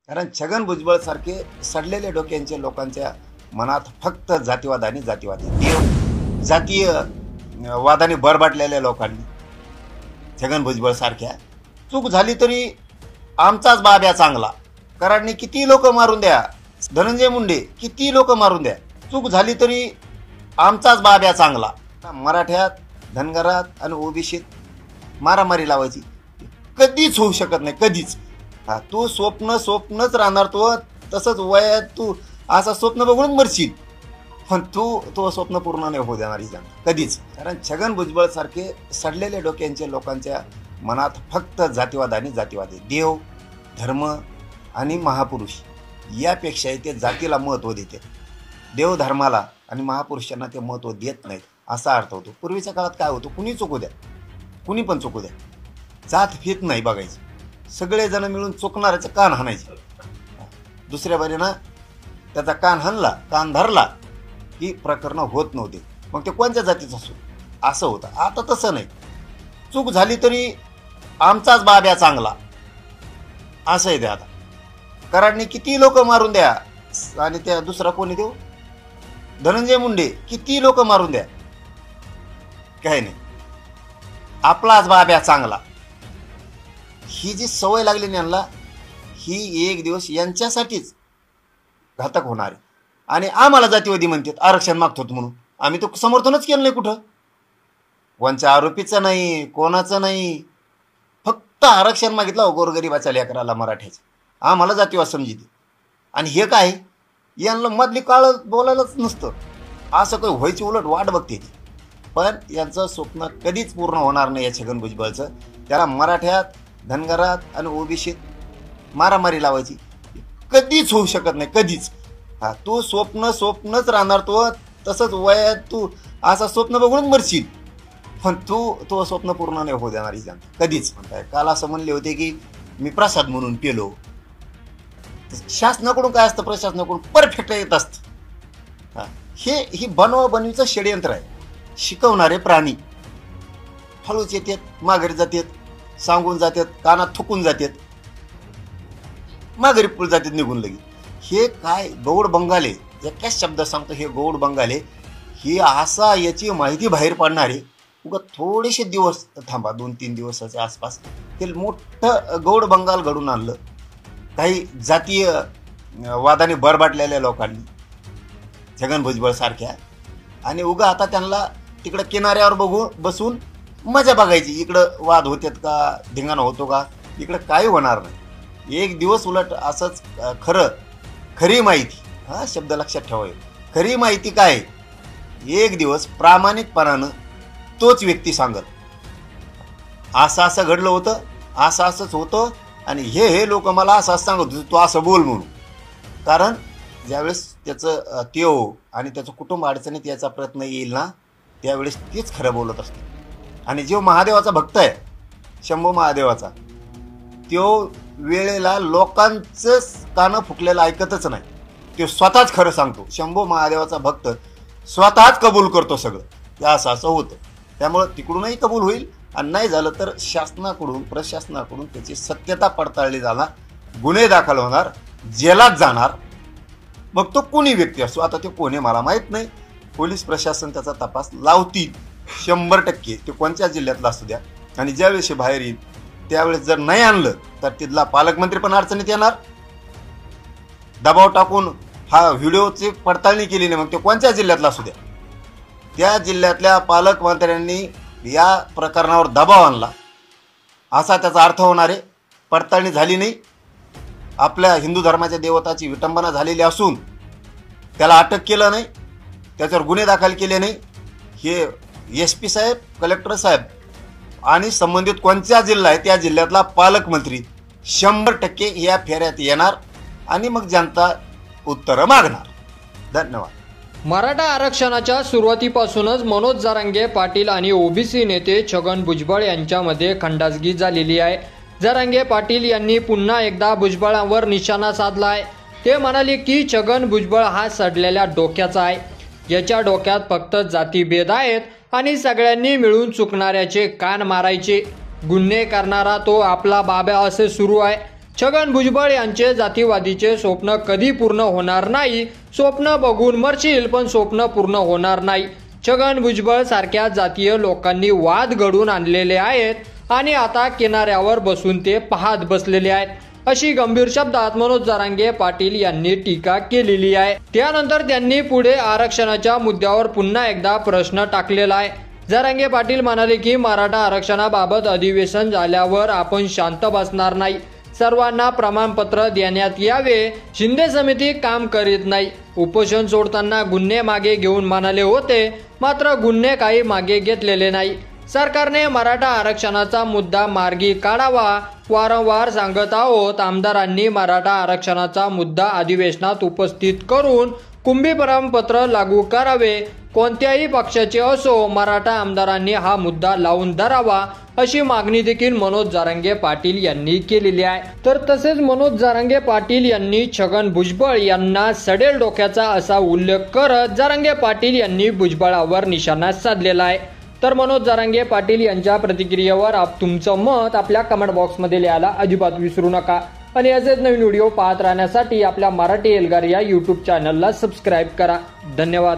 कारण छगन भुजबळ सारखे सडलेले डोक्यांच्या लोकांच्या मनात फक्त जातीवाद आणि जातीवादी देव जातीय वादाने बरबाटलेल्या लोकांनी छगन भुजबळ सारख्या चूक झाली तरी आमचाच बाब्या चांगला, कराडने किती लोक मारून द्या, धनंजय मुंडे किती लोक मारून द्या, चूक झाली तरी आमचाच बाब्या चांगला. मराठ्यात, धनगरात आणि ओबीसीत मारामारी लावायची कधीच होऊ शकत नाही, कधीच. हा, तू स्वप्नच राहणार, तो तसंच वयात तू असं स्वप्न बघूनच मरशील, पण तो स्वप्न पूर्ण नाही होऊ देणार ही जनता कधीच. कारण छगन भुजबळ सारखे सडलेल्या डोक्यांच्या लोकांच्या मनात फक्त जातीवाद आणि जातीवादी देव, धर्म आणि महापुरुष यापेक्षाही ते जातीला महत्त्व देते. देव धर्माला आणि महापुरुषांना ते महत्त्व देत नाहीत असा अर्थ होतो. पूर्वीच्या काळात काय होतं, कुणी चुकू द्या, कुणी पण चुकू द्या, जात फेत नाही बघायची, सगळेजण मिळून चुकणाऱ्याचं कान हाणायचे. दुसऱ्या बारीनं त्याचा कान हाणला, कान धरला की प्रकरण होत नव्हते, मग ते कोणत्या जातीचं असो असं होतं. आता तसं नाही, चूक झाली तरी आमचाच बाब्या चांगला असं आहे ते. आता कराडने किती लोक मारून द्या आणि त्या दुसरा कोणी देऊ, धनंजय मुंडे किती लोक मारून द्या, काही नाही, आपलाच बाब्या चांगला. ही जी सवय लागली ना यांना, ही एक दिवस यांच्यासाठीच घातक होणार आहे. आणि आम्हाला जातीवादी म्हणतात, आरक्षण मागतो म्हणून. आम्ही तो समर्थनच केलं नाही कुठं, कोणच्या आरोपीचं नाही, कोणाचं नाही, फक्त आरक्षण मागितलं गोरगरिबाच्या लेकराला मराठ्याचं, आम्हाला जातीवाद समजिते. आणि हे काय, यांना मधली काळ बोलायलाच नसतं, असं काही व्हायची उलट वाट बघते ती. पण यांचं स्वप्न कधीच पूर्ण होणार नाही या छगन भुजबळचं. त्याला मराठ्यात, धनगरात आणि ओबीसीत मारामारी लावायची कधीच होऊ शकत नाही, कधीच. हा, तू स्वप्नच राहणार, तो तसंच वयात तू असं स्वप्न बघूनच मरशील, पण तो स्वप्न पूर्ण नाही होऊ देणार ही जनता कधीच. म्हणताय काल असं म्हणले होते की मी प्रसाद म्हणून पेलो. शासनाकडून काय असतं, प्रशासनाकडून परफेक्ट येत असतं. हा, ही बनवाबनवीचं षडयंत्र आहे. शिकवणारे प्राणी हळूच येतात, माघारी जातात, सांगून जातात, कानात थुकून जातात, माघारी पुढे जातात निघून लगेच. हे काय गौड बंगाले, एकाच शब्द सांगतो, हे गौड बंगाले ही असा याची माहिती बाहेर पाडणारे. उगा थोडेसे दिवस थांबा, 2-3 दिवसाच्या आसपास ते मोठं गौड बंगाल घडून आणलं काही जातीय वादाने बरबाटलेल्या लोकांनी, छगन भुजबळ सारख्या. आणि उगा आता त्यांना तिकडं किनाऱ्यावर बसून मजा बघायची, इकडं वाद होतात का, धिंगाणा होतो का, इकडं काही होणार नाही. एक दिवस उलट असंच खरी माहिती, हा शब्द लक्षात ठेवायला, खरी माहिती काय, एक दिवस प्रामाणिकपणानं तोच व्यक्ती सांगत, असं घडलं होतं, असंच होतं, आणि हे लोक मला असं सांगत होते, तू असं बोल म्हणून. कारण ज्यावेळेस त्याचं त्यो आणि त्याचं कुटुंब अडचणीत याचा प्रयत्न येईल ना, त्यावेळेस तेच खरं बोलत असते. आणि जो महादेवाचा भक्त आहे, शंभू महादेवाचा, त्यो वेळेला लोकांचं कानं फुकलेलं ऐकतच नाही, तो स्वतःच खरं सांगतो. शंभू महादेवाचा भक्त स्वतःच कबूल करतो सगळं, ते असं होतं. त्यामुळं तिकडूनही कबूल होईल, आणि नाही झालं तर शासनाकडून, प्रशासनाकडून त्याची सत्यता पडताळली जाणार, गुन्हे दाखल होणार, जेलात जाणार. मग तो कोणी व्यक्ती असो, आता ते कोणी मला माहीत नाही, पोलीस प्रशासन त्याचा तपास लावतील 100%, ते कोणत्या जिल्ह्यातला असू द्या. आणि ज्यावेळेस बाहेर येईल त्यावेळेस जर नाही आणलं तर तिथला पालकमंत्री पण अडचणीत येणार. दबाव टाकून हा व्हिडिओची पडताळणी केली नाही, मग ते कोणत्या जिल्ह्यातला असू द्या, त्या जिल्ह्यातल्या पालकमंत्र्यांनी या प्रकरणावर दबाव आणला असा त्याचा अर्थ होणार आहे. पडताळणी झाली नाही, आपल्या हिंदू धर्माच्या देवताची विटंबना झालेली असून त्याला अटक केलं नाही, त्याच्यावर गुन्हे दाखल केले नाही. हे SP साहेब, कलेक्टर साहेब आणि संबंधित कोणत्या जिल्हा आहे त्या जिल्ह्यातला पालकमंत्री 100% या फेऱ्यात येणार, आणि मग जनता उत्तरं मागणार. धन्यवाद. मराठा आरक्षणाच्या सुरुवातीपासूनच मनोज जरांगे पाटील आणि ओबीसी नेते छगन भुजबळ यांच्यामध्ये खंडासगी झालेली आहे. जरांगे पाटील यांनी पुन्हा एकदा भुजबळांवर निशाणा साधला आहे. ते म्हणाले की छगन भुजबळ हा सडलेल्या डोक्याचा आहे, याच्या डोक्यात फक्त जातीभेद आहेत आणि सगळ्यांनी मिळून चुकणाऱ्याचे कान मारायचे, गुन्हे करणारा तो आपला बाब्या असे सुरू आहे. छगन भुजबळ यांचे जातीवादीचे स्वप्न कधी पूर्ण होणार नाही. स्वप्न बघून मरशील पण स्वप्न पूर्ण होणार नाही. छगन भुजबळ सारख्या जातीय लोकांनी वाद घडून आणलेले आहेत आणि आता किनाऱ्यावर बसून ते पाहत बसलेले आहेत, अशी गंभीर शब्दात मनोज जरांगे पाटील यांनी टीका केलेली आहे. त्यानंतर त्यांनी पुढे आरक्षणाच्या मुद्द्यावर पुन्हा एकदा प्रश्न टाकलेला आहे. जरांगे पाटील म्हणाले की मराठा आरक्षणाबाबत अधिवेशन झाल्यावर आपण शांत बसणार नाही. सर्वांना प्रमाणपत्र देण्यात यावे. शिंदे समिती काम करीत नाही. उपोषण सोडताना गुन्हे मागे घेऊन म्हणाले होते, मात्र गुन्हे काही मागे घेतलेले नाही. सरकारने मराठा आरक्षणाचा मुद्दा मार्गी काढावा. वारंवार सांगत आहोत, आमदारांनी मराठा आरक्षणाचा मुद्दा अधिवेशनात उपस्थित करून कुणबी प्रमाणपत्र लागू करावे. कोणत्याही पक्षाचे असो, मराठा आमदारांनी हा मुद्दा लावून धरावा, अशी मागणी देखील मनोज जरांगे पाटील यांनी केलेली आहे. तर तसेच मनोज जरांगे पाटील यांनी छगन भुजबळ यांना सडेल डोक्याचा असा उल्लेख करत जरांगे पाटील यांनी भुजबळावर निशाणा साधलेला आहे. तर मनोज जरांगे पाटील यांच्या प्रतिक्रियेवर तुमचं मत आपल्या कमेंट बॉक्समध्ये लिहायला अजिबात विसरू नका. आणि असेच नवीन व्हिडिओ पाहत राहण्यासाठी आपल्या मराठी एल्गार या यूट्यूब चॅनलला सबस्क्राईब करा. धन्यवाद.